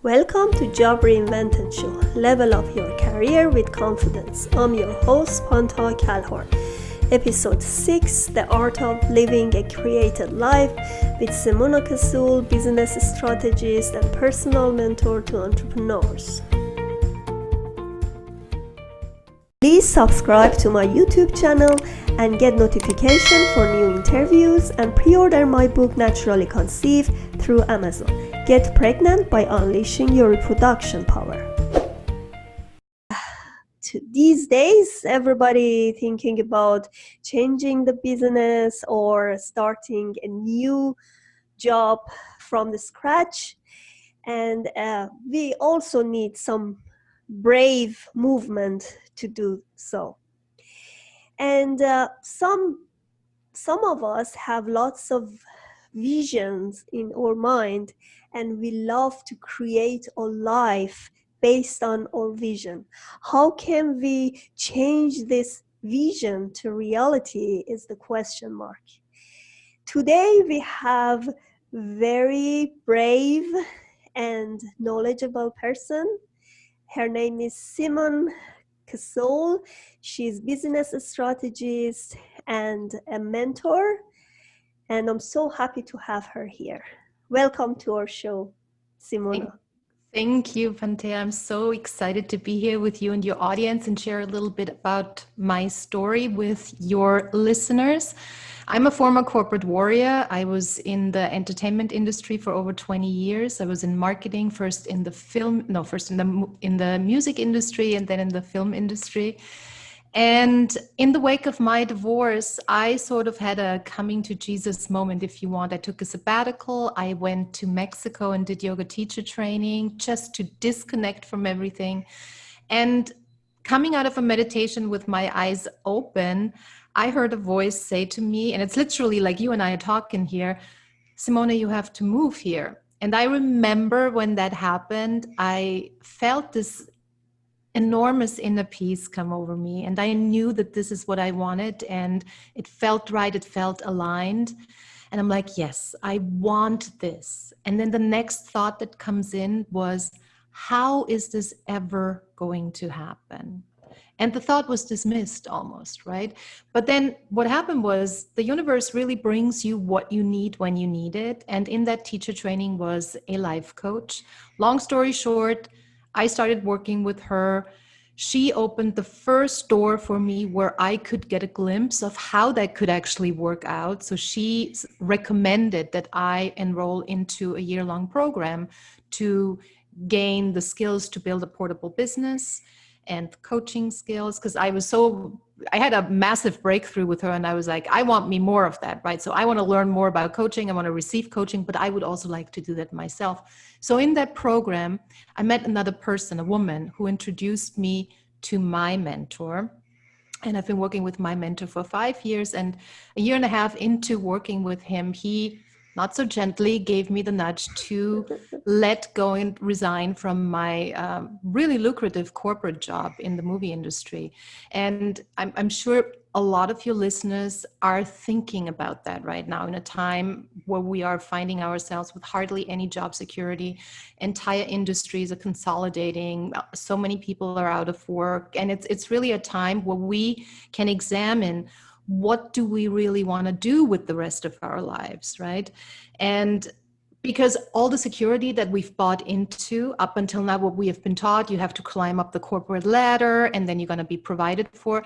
Welcome to Job Reinvented Show. Level up your career with confidence. I'm your host, Pantea Kalhor. Episode 6, The Art of Living a Created Life with Simona Ksoll, business strategist and personal mentor to entrepreneurs. Please subscribe to my YouTube channel and get notification for new interviews and pre-order my book Naturally Conceived through Amazon. Get pregnant by unleashing your reproduction power. These days, everybody thinking about changing the business or starting a new job from the scratch. And we also need some brave movement to do so. And some of us have lots of visions in our mind, and we love to create a life based on our vision. How can we change this vision to reality is the question mark. Today we have very brave and knowledgeable person. Her name is Simona Ksoll. She's business strategist and a mentor, and I'm so happy to have her here. Welcome to our show, Simona. Thank you, Pantea. I'm so excited to be here with you and your audience and share a little bit about my story with your listeners. I'm a former corporate warrior. I was in the entertainment industry for over 20 years. I was in marketing, first in the music industry and then in the film industry. And in the wake of my divorce, I sort of had a coming to Jesus moment, if you want. I took a sabbatical. I went to Mexico and did yoga teacher training just to disconnect from everything. And coming out of a meditation with my eyes open, I heard a voice say to me, and it's literally like you and I are talking here, Simona, you have to move here. And I remember when that happened, I felt this enormous inner peace come over me. And I knew that this is what I wanted. And it felt right. It felt aligned. And I'm like, yes, I want this. And then the next thought that comes in was, how is this ever going to happen? And the thought was dismissed almost, right? But then what happened was the universe really brings you what you need when you need it. And in that teacher training was a life coach. Long story short, I started working with her. She opened the first door for me where I could get a glimpse of how that could actually work out. So she recommended that I enroll into a year-long program to gain the skills to build a portable business and coaching skills, because I had a massive breakthrough with her, and I was like, I want me more of that, right? So I want to learn more about coaching. I want to receive coaching, but I would also like to do that myself. So in that program, I met another person, a woman, who introduced me to my mentor. And I've been working with my mentor for 5 years, and a year and a half into working with him, he not so gently gave me the nudge to let go and resign from my really lucrative corporate job in the movie industry. And I'm sure a lot of your listeners are thinking about that right now in a time where we are finding ourselves with hardly any job security. Entire industries are consolidating. So many people are out of work. And it's really a time where we can examine, what do we really want to do with the rest of our lives, right? And because all the security that we've bought into up until now, what we have been taught, you have to climb up the corporate ladder and then you're going to be provided for.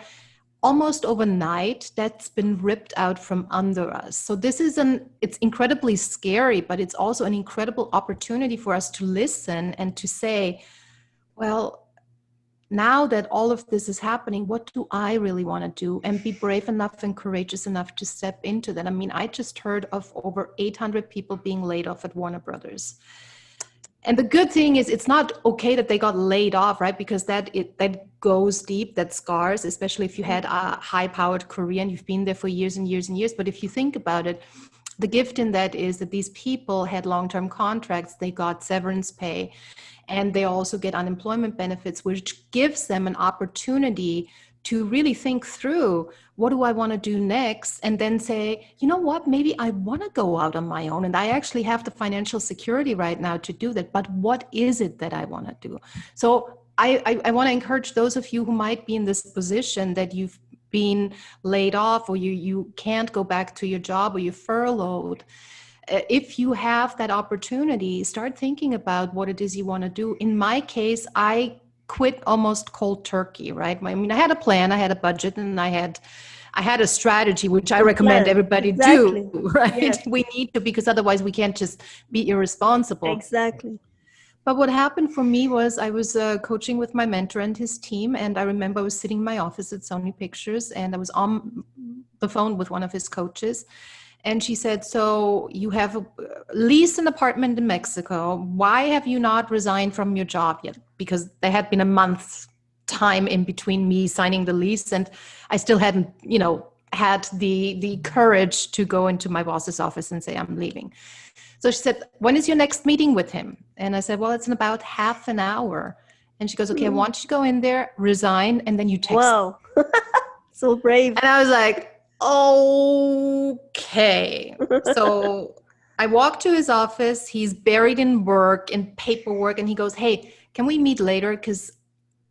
Almost overnight, that's been ripped out from under us. So it's incredibly scary, but it's also an incredible opportunity for us to listen and to say, well, now that all of this is happening, what do I really want to do? And be brave enough and courageous enough to step into that. I mean, I just heard of over 800 people being laid off at Warner Brothers. And the good thing is it's not okay that they got laid off, right? Because that goes deep, that scars, especially if you had a high-powered career and you've been there for years and years and years. But if you think about it, the gift in that is that these people had long-term contracts, they got severance pay, and they also get unemployment benefits, which gives them an opportunity to really think through, what do I want to do next? And then say, you know what, maybe I want to go out on my own and I actually have the financial security right now to do that. But what is it that I want to do? So I want to encourage those of you who might be in this position that you've been laid off, or you can't go back to your job, or you're furloughed. If you have that opportunity, start thinking about what it is you want to do. In my case, I quit almost cold turkey, right? I mean, I had a plan, I had a budget, and I had a strategy, which I recommend Plan. everybody Exactly. do, right? Yes. We need to, because otherwise we can't just be irresponsible. Exactly. But what happened for me was I was coaching with my mentor and his team. And I remember I was sitting in my office at Sony Pictures, and I was on the phone with one of his coaches. And she said, so you have leased an apartment in Mexico. Why have you not resigned from your job yet? Because there had been a month's time in between me signing the lease, and I still hadn't, had the courage to go into my boss's office and say, I'm leaving. So she said, when is your next meeting with him? And I said, well, it's in about half an hour. And she goes, okay, I want you to go in there, resign, and then you text. Wow. So brave. And I was like, okay. So I walked to his office. He's buried in work, in paperwork. And he goes, hey, can we meet later? Because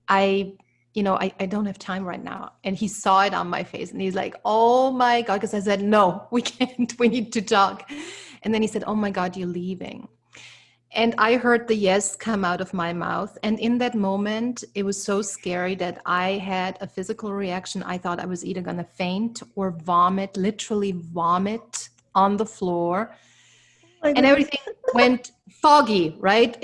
I don't have time right now. And he saw it on my face, and he's like, oh my God. Because I said, no, we can't. We need to talk. And then he said, oh my God, you're leaving. And I heard the yes come out of my mouth. And in that moment, it was so scary that I had a physical reaction. I thought I was either going to faint or vomit, literally vomit on the floor. And everything went foggy, right?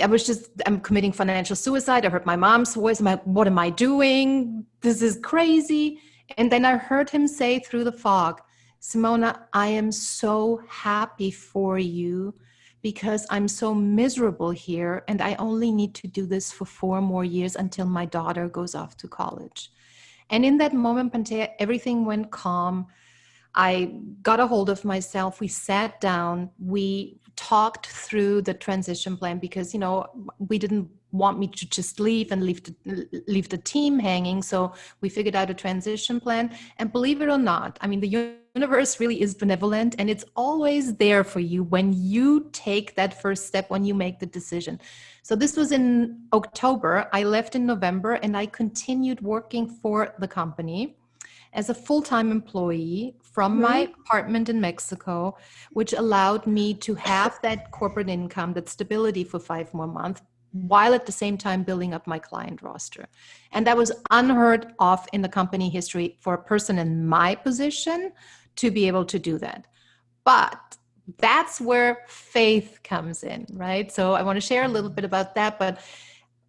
I'm committing financial suicide. I heard my mom's voice. I'm like, what am I doing? This is crazy. And then I heard him say through the fog, Simona, I am so happy for you, because I'm so miserable here, and I only need to do this for 4 more years until my daughter goes off to college. And in that moment, Pantea, everything went calm. I got a hold of myself. We sat down. We talked through the transition plan, because, we didn't want me to just leave and leave the team hanging. So we figured out a transition plan. And believe it or not, I mean, the universe really is benevolent, and it's always there for you when you take that first step, when you make the decision. So this was in October. I left in November, and I continued working for the company as a full-time employee from my apartment in Mexico, which allowed me to have that corporate income, that stability for 5 more months, while at the same time building up my client roster. And that was unheard of in the company history for a person in my position to be able to do that. But that's where faith comes in, right? So I want to share a little bit about that. But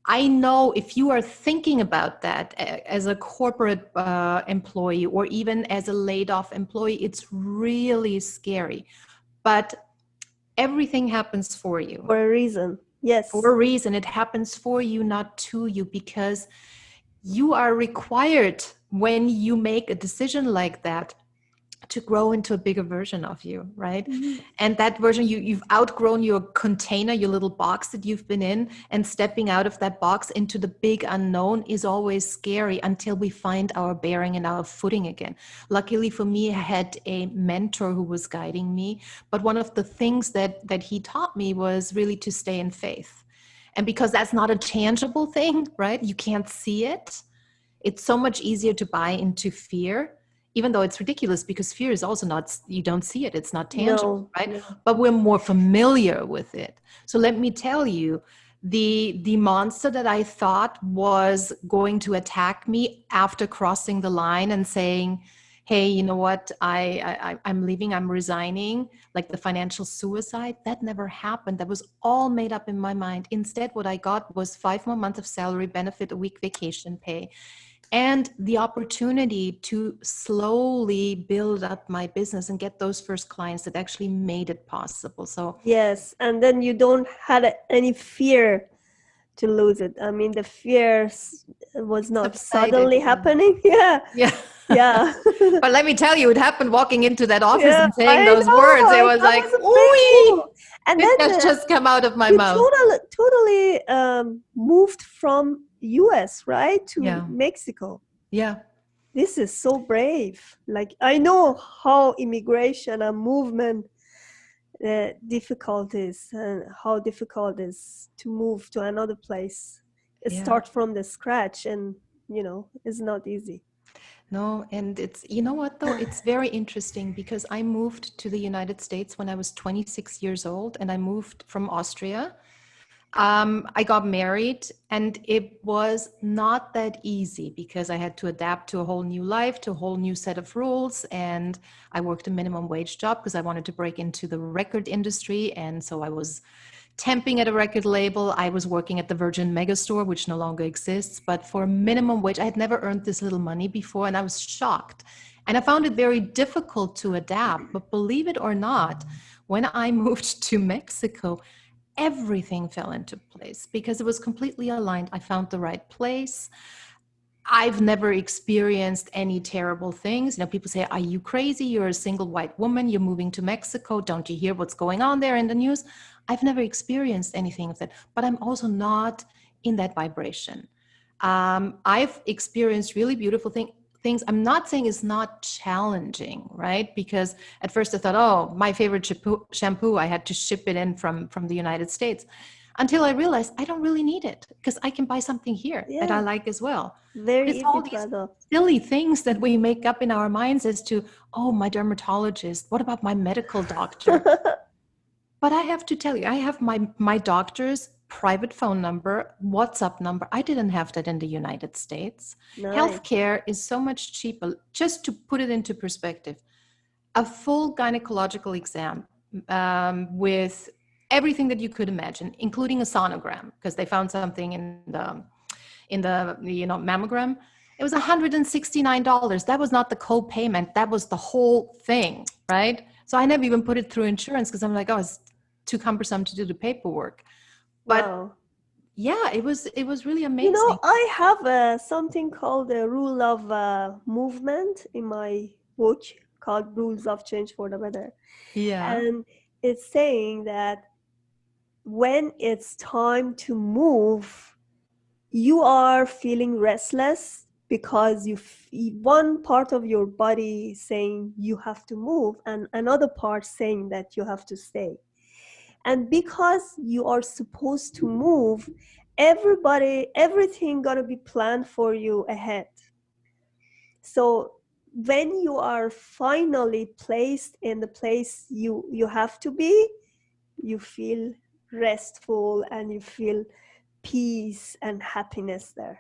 I know if you are thinking about that as a corporate employee, or even as a laid off employee, it's really scary. But everything happens for you. For a reason. Yes. For a reason. It happens for you, not to you, because you are required, when you make a decision like that, to grow into a bigger version of you, right? Mm-hmm. And that version, you've outgrown your container, your little box that you've been in, and stepping out of that box into the big unknown is always scary until we find our bearing and our footing again. Luckily for me, I had a mentor who was guiding me, but one of the things that he taught me was really to stay in faith. And because that's not a tangible thing, right? You can't see it. It's so much easier to buy into fear, even though it's ridiculous, because fear is also not, you don't see it. It's not tangible, right? No. But we're more familiar with it. So let me tell you, the monster that I thought was going to attack me after crossing the line and saying, hey, you know what, I'm leaving, I'm resigning, like the financial suicide, that never happened. That was all made up in my mind. Instead, what I got was 5 more months of salary, benefit, a week vacation pay, and the opportunity to slowly build up my business and get those first clients that actually made it possible. So yes, and then you don't have any fear to lose it. I mean, the fear was not suddenly happening. Yeah. But let me tell you, it happened walking into that office and saying those words. It was like, ooh, and then that just come out of my mouth. Totally moved from US, right, to Mexico. Yeah. This is so brave. Like, I know how immigration and movement difficulties and how difficult it is to move to another place, Yeah. start from the scratch, and it's not easy. No, and it's, you know what though? It's very interesting because I moved to the United States when I was 26 years old and I moved from Austria. I got married and it was not that easy because I had to adapt to a whole new life, to a whole new set of rules. And I worked a minimum wage job because I wanted to break into the record industry. And so I was temping at a record label. I was working at the Virgin Megastore, which no longer exists, but for minimum wage. I had never earned this little money before, and I was shocked. And I found it very difficult to adapt. But believe it or not, when I moved to Mexico, everything fell into place because it was completely aligned. I found the right place. I've never experienced any terrible things. You know, people say, "Are you crazy? You're a single white woman. You're moving to Mexico. Don't you hear what's going on there in the news?" I've never experienced anything of that, but I'm also not in that vibration. I've experienced really beautiful things. I'm not saying it's not challenging, right? Because at first I thought, oh, my favorite shampoo, I had to ship it in from the United States, until I realized I don't really need it because I can buy something here that I Yeah, like as well. But very it's easy all to these adopt. silly things that we make up in our minds as to, oh, my dermatologist, what about my medical doctor? But I have to tell you, I have my doctor's private phone number, WhatsApp number. I didn't have that in the United States. Nice. Healthcare is so much cheaper. Just to put it into perspective, a full gynecological exam with everything that you could imagine, including a sonogram, because they found something in the mammogram. It was $169. That was not the co-payment. That was the whole thing, right? So I never even put it through insurance because I'm like, oh, it's too cumbersome to do the paperwork. But Wow. yeah, it was really amazing. I have something called the rule of movement in my book called Rules of Change for the Better. Yeah. And it's saying that when it's time to move, you are feeling restless because one part of your body saying you have to move and another part saying that you have to stay. And because you are supposed to move, everything gonna be planned for you ahead. So when you are finally placed in the place you have to be, you feel restful and you feel peace and happiness there.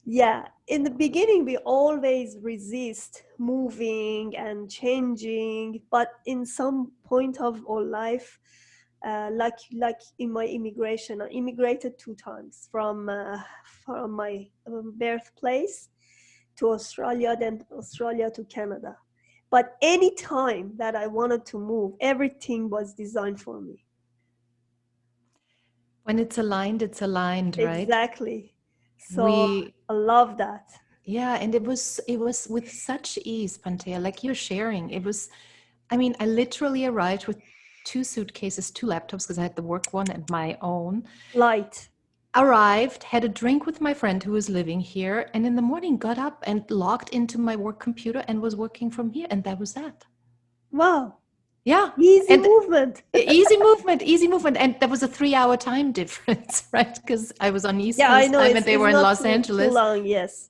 Yeah, in the beginning we always resist moving and changing, but in some point of our life, like in my immigration, I immigrated 2 times from my birthplace to Australia, then Australia to Canada. But any time that I wanted to move, everything was designed for me. When it's aligned, right? Exactly. So We I love that. Yeah, and it was with such ease, Pantea, like you're sharing. I mean, I literally arrived with 2 suitcases, 2 laptops, because I had the work one and my own. Light. Arrived, had a drink with my friend who was living here, and in the morning got up and logged into my work computer and was working from here, and that was that. Wow. Yeah, Easy and movement. easy movement, and there was a 3-hour time difference, right? Because I was on East Yeah, I Coast know time and they it's were in not Los too Angeles. long, yes.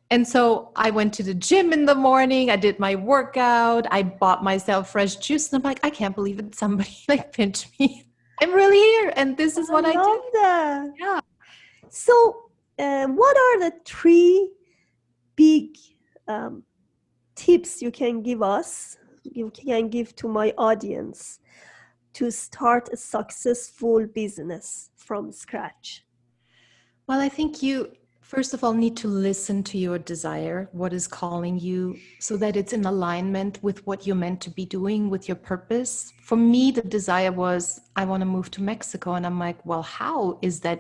And so I went to the gym in the morning. I did my workout. I bought myself fresh juice. And I'm like, I can't believe it. Somebody like pinched me. I'm really here. And this is I what I do. love that. Yeah. So, what are the 3 big um, tips you can give us, you can give to my audience to start a successful business from scratch? Well, I think you, first of all, need to listen to your desire, what is calling you, so that it's in alignment with what you're meant to be doing, with your purpose. For me, the desire was, I want to move to Mexico. And I'm like, well, how is that?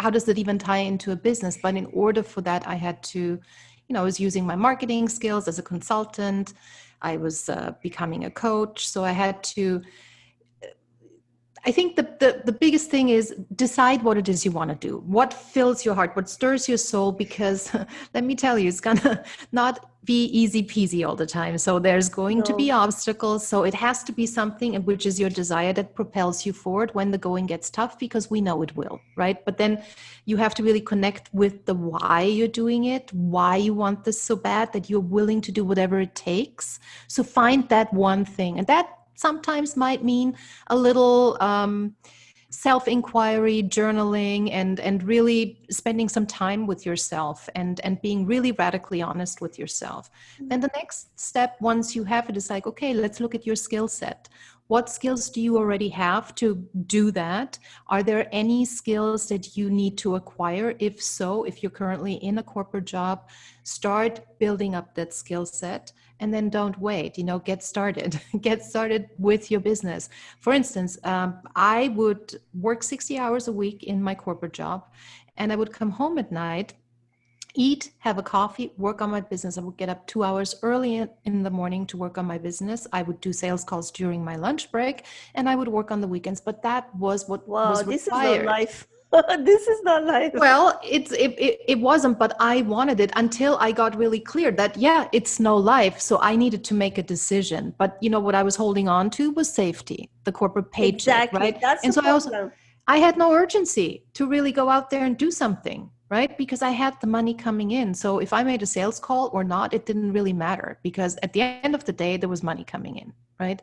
How does that even tie into a business? But in order for that, I had to, I was using my marketing skills as a consultant. I was becoming a coach. So I think the biggest thing is decide what it is you want to do. What fills your heart, what stirs your soul, because let me tell you, it's gonna not be easy peasy all the time. So there's going to be No, obstacles. So it has to be something which is your desire that propels you forward when the going gets tough, because we know it will, right? But then you have to really connect with the why you're doing it, why you want this so bad that you're willing to do whatever it takes. So find that one thing. And that sometimes might mean a little self-inquiry, journaling, and really spending some time with yourself and being really radically honest with yourself. Then the next step, once you have it, is like, okay, let's look at your skill set. What skills do you already have to do that? Are there any skills that you need to acquire? If so, if you're currently in a corporate job, start building up that skill set. And then don't wait, get started. Get started with your business. For instance, I would work 60 hours a week in my corporate job, and I would come home at night, eat, have a coffee, work on my business. I would get up 2 hours early in the morning to work on my business. I would do sales calls during my lunch break, and I would work on the weekends. But that was what wow, was this is not required. life. This is not life. Well, it wasn't, but I wanted it until I got really clear that, yeah, it's no life. So I needed to make a decision. But what I was holding on to was safety, the corporate paycheck, Exactly. right? That's And the so problem. I had no urgency to really go out there and do something, right? Because I had the money coming in. So if I made a sales call or not, it didn't really matter, because at the end of the day, there was money coming in, right?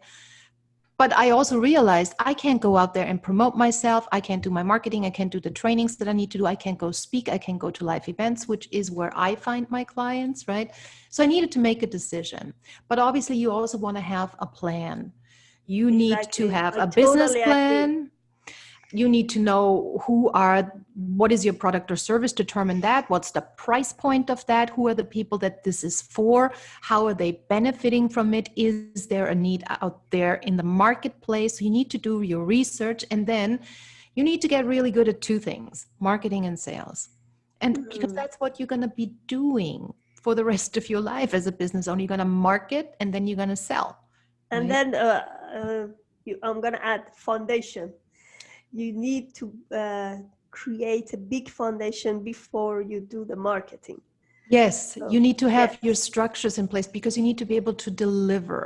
But I also realized I can't go out there and promote myself. I can't do my marketing. I can't do the trainings that I need to do. I can't go speak. I can't go to live events, which is where I find my clients, right? So I needed to make a decision. But obviously, you also want to have a plan. You need to Exactly. have I a business totally agree. plan. You need to know what is your product or service, determine that, what's the price point of that, who are the people that this is for, how are they benefiting from it, is there a need out there in the marketplace. So you need to do your research, and then you need to get really good at two things: marketing and sales. And because Mhm. that's what you're going to be doing for the rest of your life as a business owner. You're going to market, and then you're going to sell, And right? then I'm going to add foundation. You need to create a big foundation before you do the marketing. Yes, you So, need to have your yes, structures in place, because you need to be able to deliver,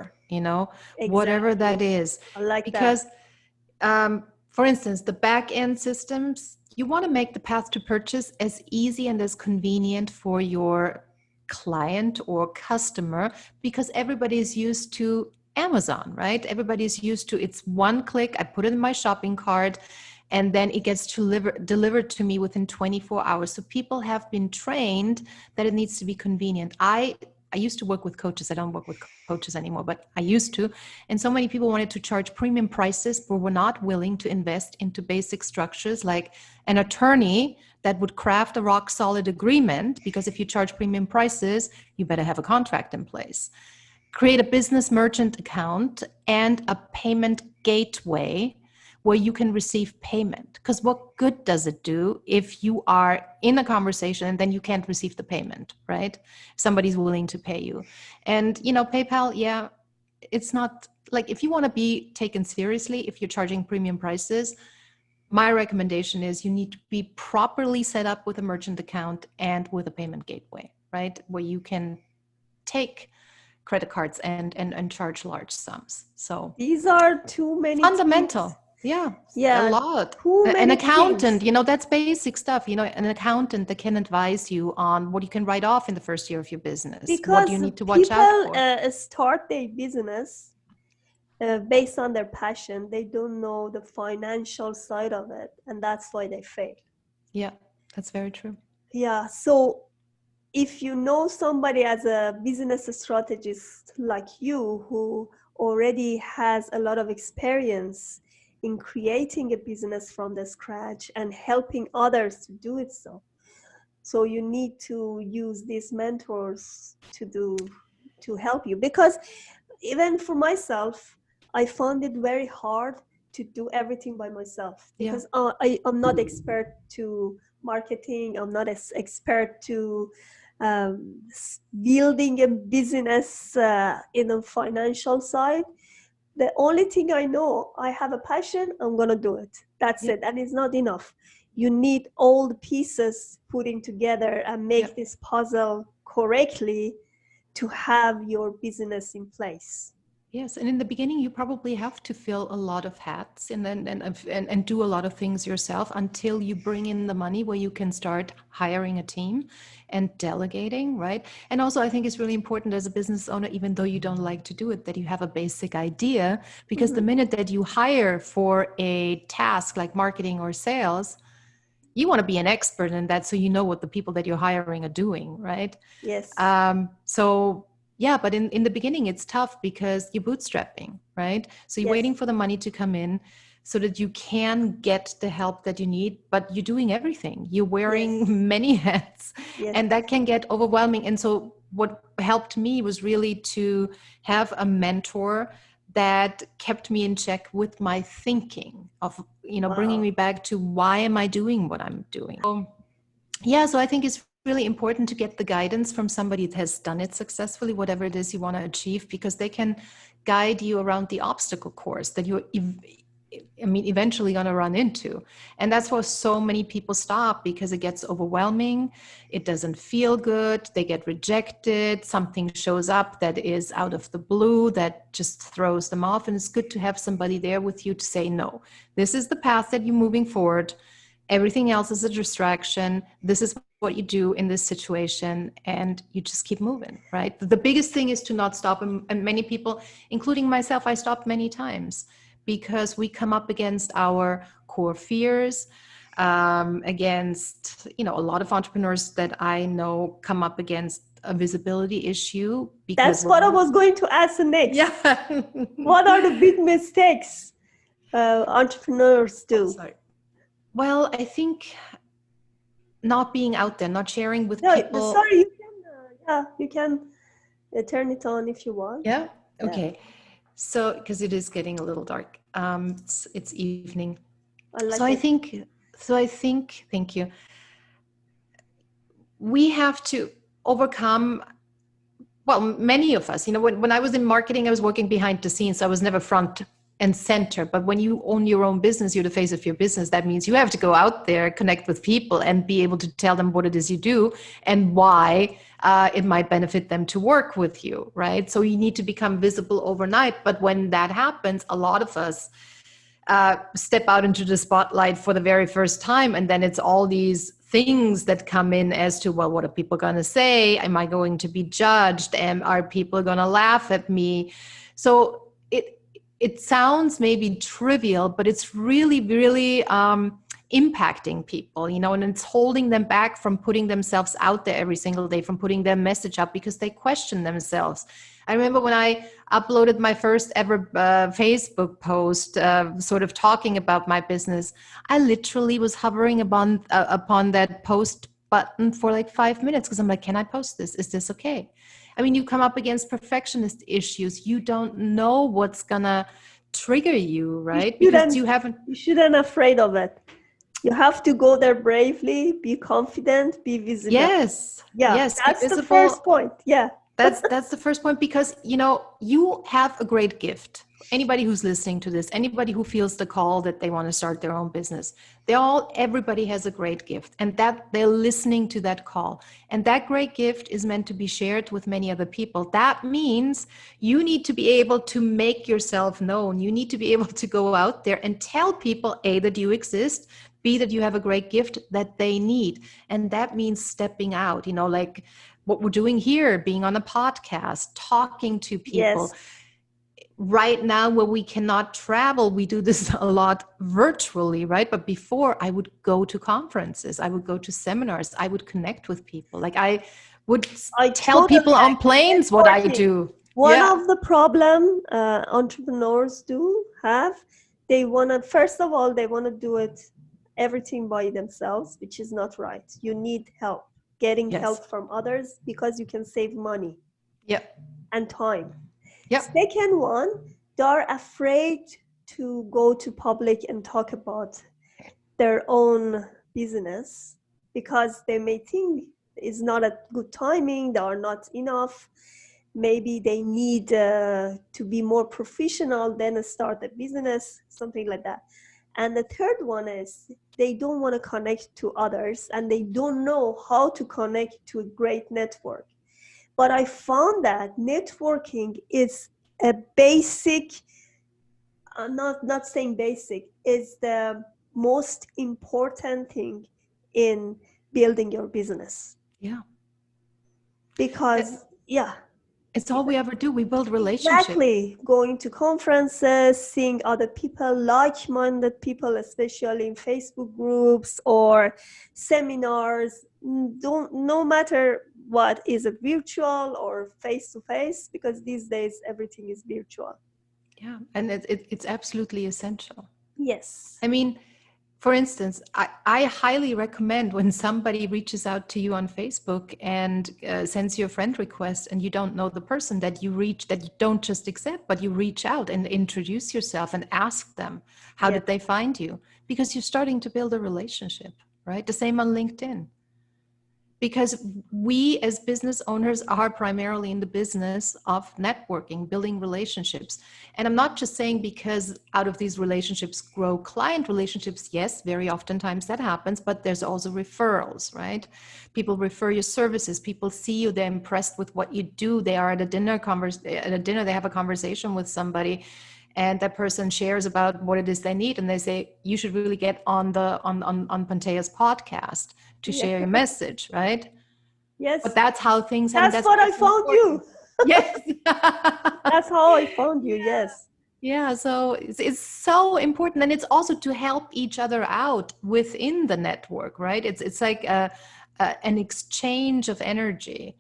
whatever that exactly. is. I like that. Because, for instance, the back end systems, you want to make the path to purchase as easy and as convenient for your client or customer, because everybody is used to Amazon, right? Everybody's used to, it's one click, I put it in my shopping cart, and then it gets delivered to me within 24 hours. So people have been trained that it needs to be convenient. I used to work with coaches. I don't work with coaches anymore, but I used to. And so many people wanted to charge premium prices, but were not willing to invest into basic structures like an attorney that would craft a rock solid agreement, because if you charge premium prices, you better have a contract in place. Create a business merchant account and a payment gateway where you can receive payment. Because what good does it do if you are in a conversation and then you can't receive the payment, right? Somebody's willing to pay you. And, PayPal, yeah, it's not like, if you want to be taken seriously, if you're charging premium prices, my recommendation is you need to be properly set up with a merchant account and with a payment gateway, right? Where you can take credit cards and charge large sums. So These are too many things. fundamental. Yeah, a Yeah, lot. too An many accountant, things. that's basic stuff. An accountant that can advise you on what you can write off in the first year of your business. What do you Because need to watch out people for? start their business based on their passion. They don't know the financial side of it, and that's why they fail. Yeah, that's very true. Yeah, so if you know somebody as a business strategist like you who already has a lot of experience in creating a business from the scratch and helping others to do it, so you need to use these mentors to help you, because even for myself, I found it very hard to do everything by myself, Yeah. because I'm not expert to marketing. I'm not as expert to building a business in a financial side. the only thing I know, I have a passion, I'm going to do it. That's Yep. it. And it's not enough. You need all the pieces putting together and make Yep. this puzzle correctly to have your business in place. Yes, and in the beginning, you probably have to fill a lot of hats and then and do a lot of things yourself until you bring in the money where you can start hiring a team and delegating, right? And also, I think it's really important as a business owner, even though you don't like to do it, that you have a basic idea, because the Mhm. minute that you hire for a task like marketing or sales, you want to be an expert in that so you know what the people that you're hiring are doing, right? Yes. So yeah, but in the beginning it's tough because you're bootstrapping, right? So you're waiting Yes. for the money to come in so that you can get the help that you need, but you're doing everything. You're Yes. wearing many hats, Yes. and that can get overwhelming. And so what helped me was really to have a mentor that kept me in check with my thinking of, bringing Wow. me back to why am I doing what I'm doing. Yeah, so I think it's really important to get the guidance from somebody that has done it successfully, whatever it is you want to achieve, because they can guide you around the obstacle course that you're eventually going to run into. And that's why so many people stop, because it gets overwhelming. It doesn't feel good. They get rejected. Something shows up that is out of the blue that just throws them off. And it's good to have somebody there with you to say, no, this is the path that you're moving forward. Everything else is a distraction. This is what you do in this situation, and you just keep moving, right? The biggest thing is to not stop. And many people, including myself, I stopped many times because we come up against our core fears, against, a lot of entrepreneurs that I know come up against a visibility issue because That's we're what I all, was going to ask next. yeah. What are the big mistakes entrepreneurs Oh, do? sorry. Well, I think not being out there, not sharing with No, people. sorry, you can, yeah, you can turn it on if you want. Yeah. Yeah, Okay. So, because it is getting a little dark, it's evening. I So like I it. think, thank you. We have to overcome, well, many of us, when I was in marketing, I was working behind the scenes. So I was never front and center. But when you own your own business, you're the face of your business. That means you have to go out there, connect with people, and be able to tell them what it is you do and why it might benefit them to work with you, right? So you need to become visible overnight. But when that happens, a lot of us step out into the spotlight for the very first time, and then it's all these things that come in as to, well, what are people going to say? Am I going to be judged? And are people going to laugh at me? So it sounds maybe trivial, but it's really, really impacting people, and it's holding them back from putting themselves out there every single day, from putting their message up, because they question themselves. I remember when I uploaded my first ever Facebook post, sort of talking about my business, I literally was hovering upon that post button for like 5 minutes, because I'm like, can I post this? Is this okay? I mean, you come up against perfectionist issues. You don't know what's gonna trigger you, You right? Because shouldn't, you haven't. you shouldn't afraid of it. You have to go there bravely, be confident, be visible. Yes, Yeah, yes, be that's the first visible. point. Yeah. That's the first point, because you have a great gift. Anybody who's listening to this, anybody who feels the call that they want to start their own business, everybody has a great gift, and that they're listening to that call. And that great gift is meant to be shared with many other people. That means you need to be able to make yourself known. You need to be able to go out there and tell people, A, that you exist, B, that you have a great gift that they need. And that means stepping out, like what we're doing here, being on a podcast, talking to people. Yes. Right now, where we cannot travel, we do this a lot virtually, right? But before, I would go to conferences, I would go to seminars, I would connect with people. Like I would I tell totally people on agree. planes what I Networking. do. One Yeah. of the problem entrepreneurs do have, they want to, first of all, they want to do it everything by themselves, which is not right. You need help, getting Yes. help from others, because you can save money Yep. and time. Yep. Second one, they are afraid to go to public and talk about their own business, because they may think it's not a good timing, they are not enough. maybe they need to be more professional, then start a business, something like that. And the third one is they don't want to connect to others and they don't know how to connect to a great network. But I found that networking is a basic, not saying basic, is the most important thing in building your business. Yeah. Because, yeah. It's all we ever do. We build relationships. Exactly. Going to conferences, seeing other people, like-minded people, especially in Facebook groups or seminars. Don't, no matter what, is it virtual or face-to-face? Because these days everything is virtual. Yeah. And it's absolutely essential. Yes. I mean, for instance, I highly recommend when somebody reaches out to you on Facebook and sends you a friend request and you don't know the person, that you don't just accept, but you reach out and introduce yourself and ask them, how Yes. did they find you? Because you're starting to build a relationship, right? The same on LinkedIn. Because we as business owners are primarily in the business of networking, building relationships. And I'm not just saying because out of these relationships grow client relationships. Yes, very oftentimes that happens, but there's also referrals, right? People refer your services, people see you, they're impressed with what you do. They are at a dinner, they have a conversation with somebody, and that person shares about what it is they need, and they say, you should really get on on Pantea's podcast to Yeah. share your message, right? But Yes. that's how things happen. That's That's what why I it's found important. you. Yes. That's how I found you. Yes. Yeah, so it's so important, and it's also to help each other out within the network, right? It's like an exchange of energy.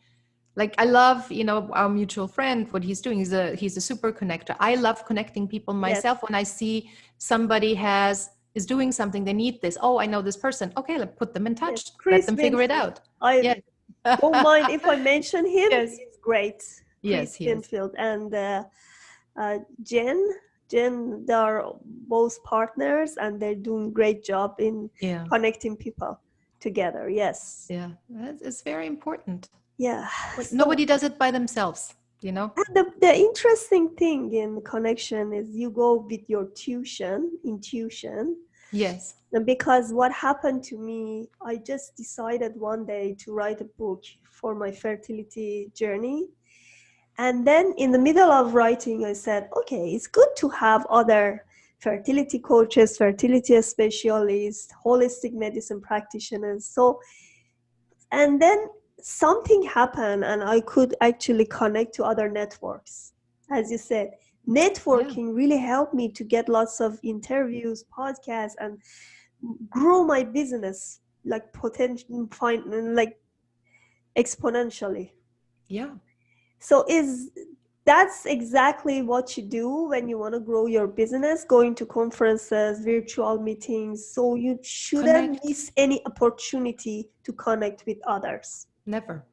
Like I love, our mutual friend, what he's doing. He's a super connector. I love connecting people Yes. myself. When I see somebody is doing something, they need this. Oh, I know this person. Okay, let's put them in Yes. touch. Let Chris them figure it Winfield. out. I Yes. don't mind if I mention him. Yes. He's great. Yes, Chris he is. Winfield and uh, Jen. Jen, they are both partners and they're doing great job in Yeah. connecting people together. Yes. Yeah. It's very important. Yeah. But So, nobody does it by themselves, you know? and the interesting thing in connection is you go with your intuition. Yes. And because what happened to me, I just decided one day to write a book for my fertility journey. And then in the middle of writing, I said, okay, it's good to have other fertility coaches, fertility specialists, holistic medicine practitioners. So, and then something happened and I could actually connect to other networks. As you said, Yeah. networking really helped me to get lots of interviews, podcasts, and grow my business like potential, find like exponentially. Yeah. So is that's exactly what you do when you want to grow your business, going to conferences, virtual meetings. So you shouldn't Connect. miss any opportunity to connect with others. Never.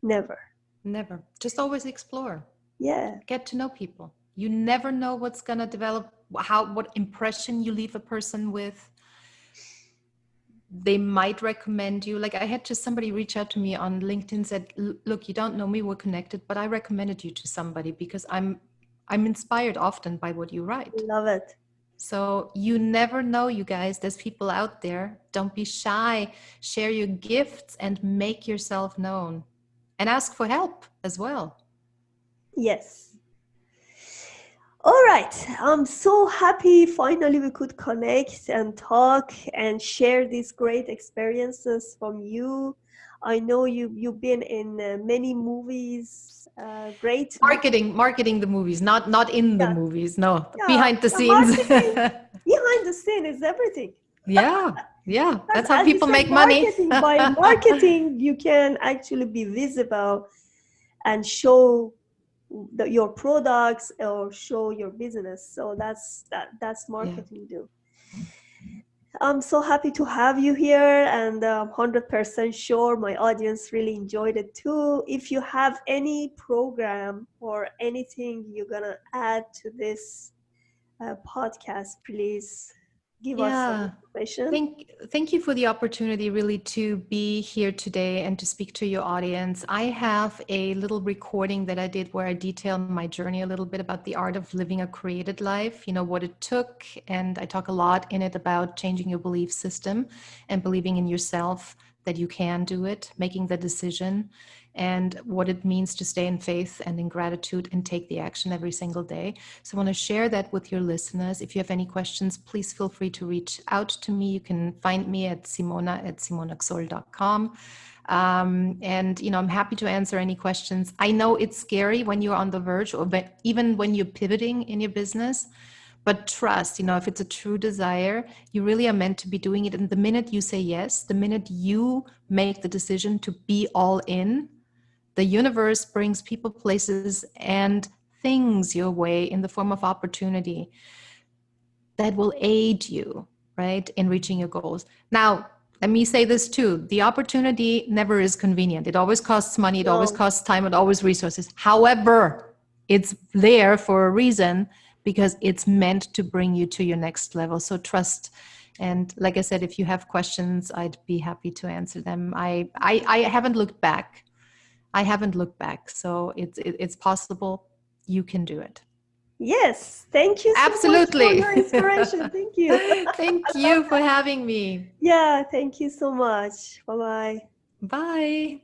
Never. Never. Just always explore. Yeah. Get to know people. You never know what's going to develop, what impression you leave a person with. They might recommend you. Like I had just somebody reach out to me on LinkedIn, said, look, you don't know me, we're connected, but I recommended you to somebody because I'm inspired often by what you write. Love it. So you never know, you guys. There's people out there. Don't be shy. Share your gifts and make yourself known. And ask for help as well. Yes. All right. I'm so happy finally we could connect and talk and share these great experiences from you. I know you've been in many movies, great movies. Marketing the movies, not in the Yeah, movies. No, yeah, behind the yeah. scenes. Marketing behind the scene is everything. Yeah, yeah. Because That's how as you people said, make money. marketing, by marketing, you can actually be visible and show your products or show your business. So that's Yeah. marketing do. I'm so happy to have you here, and 100% sure my audience really enjoyed it too. If you have any program or anything you're gonna add to this podcast, please give us some Yeah. information. Thank you for the opportunity really to be here today and to speak to your audience. I have a little recording that I did where I detail my journey a little bit about the art of living a created life, what it took. And I talk a lot in it about changing your belief system and believing in yourself that you can do it, making the decision, and what it means to stay in faith and in gratitude and take the action every single day. So I want to share that with your listeners. If you have any questions, please feel free to reach out to me. You can find me at simonaksoll.com. And I'm happy to answer any questions. I know it's scary when you're on the verge, or even when you're pivoting in your business. But trust, if it's a true desire, you really are meant to be doing it. And the minute you say yes, the minute you make the decision to be all in, the universe brings people, places, and things your way in the form of opportunity that will aid you, right, in reaching your goals. Now, let me say this too. The opportunity never is convenient. It always costs money. It always No. costs time. It always resources. However, it's there for a reason because it's meant to bring you to your next level. So trust. And like I said, if you have questions, I'd be happy to answer them. I haven't looked back. I haven't looked back. So it's possible. You can do it. Yes, thank you so much for Absolutely. your inspiration. Thank you. Thank you for having me. Yeah, thank you so much. Bye bye. Bye.